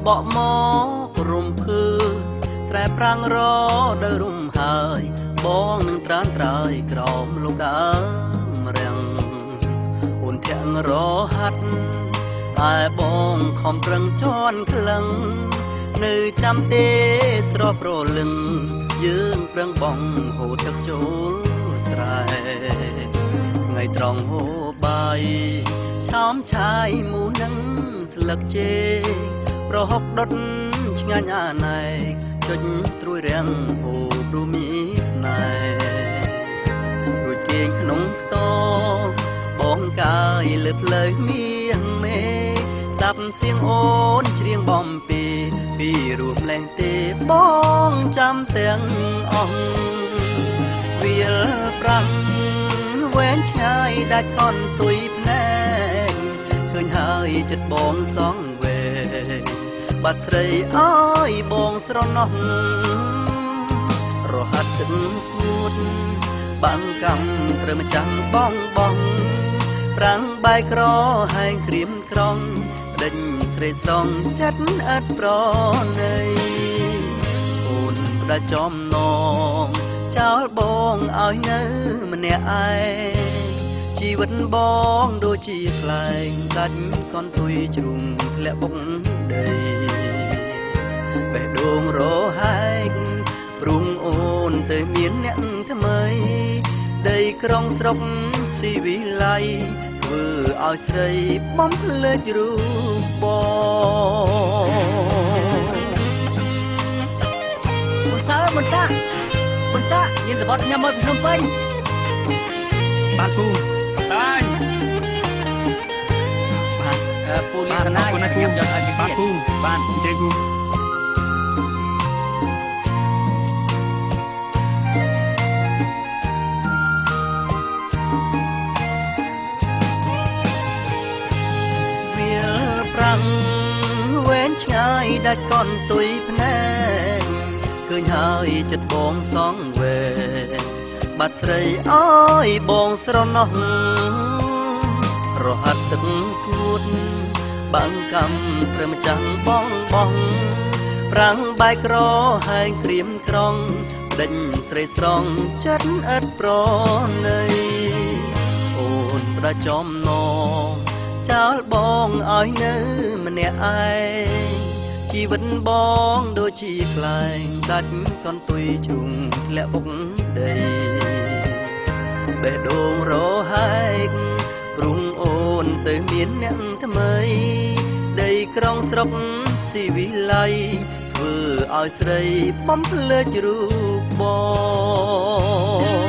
បកមករំភើស្រែប្រាំងរដោយរំហើយបងនឹងត្រានត្រើយក្រោមលោកដើមរាំងអូនធាក់រហាត់តែបងខំប្រឹងជន់ក្លឹងនៅចាំទេស្រស់ប្រលឹងយើងប្រឹងបងហូរទឹកចូលស្រែថ្ងៃត្រង់ហូរបាយឆោមឆាយមូនឹងស្លឹកជេប្រហុកដុតឆ្ងាញ់អាណែកចុចត្រួយរាំងហូរព្រមីស្នេហ៍រួចគេងក្នុងខ្ទមបងកាយលើផ្លូវមានមេស្ដាប់เสียงអូនច្រៀងបំពីពីរួមលែងទេបងចាំទាំងអស់វាលប្រាំងវែងឆ្ងាយដាច់អន់ទុយភ្នែកឃើញហើយចិត្តបងសងវែងបាត់ស្រីអើយបងស្រណោះរហ័សទឹកស្ងួតបាំងកំត្រូវម្ចាំងបងបងប្រាំងបែកក្រហែងក្រៀមក្រងដេញស្រេស្រងចិត្តអត់ប្រណីអូនផ្ដាច់ចំណងចោលបងឲ្យនៅម្នាក់ឯងជីវិតបងដូចជាខ្លែងដាច់កន់ទុយជ្រុំធ្លាក់បុកដីបេះដូងរហែកព្រុងអូនទៅមានអ្នកថ្មីដីក្រុងស្រុកស៊ីវិល័យធ្វើឲ្យស្រីបំភ្លេចរូបបងមុនតាមានសវត្តញ៉ាំមកភ្នំពេញបាទគូតាយបាទពូលីសណាញ៉ាំយកឲ្យបាទគូបាទជ័យគូវាលប្រាំងវែងឆ្ងាយដាច់កន់ទុយភ្នែកឃើញហើយចិត្តបងសងវែងបាត់ស្រីអើយបងស្រណោះរហ័សទឹកស្ងួតបាំងកំព្រមចាំងបងបងប្រាំងបែកក្រហែងក្រៀមក្រងដេញស្រីស្រងចិត្តអត់ប្រណីអូនផ្ដាច់ចំណងចោលបងឲ្យនៅម្នាក់ឯងជីវិតបងដូចជាខ្លែងដាច់កន់ទុយជ្រុំធ្លាក់បុកដីបេះដូងរហែកព្រុងអូនទៅមានអ្នកថ្មីដីក្រុងស្រុកស៊ីវិល័យធ្វើឲ្យស្រីបំភ្លេចរូបបង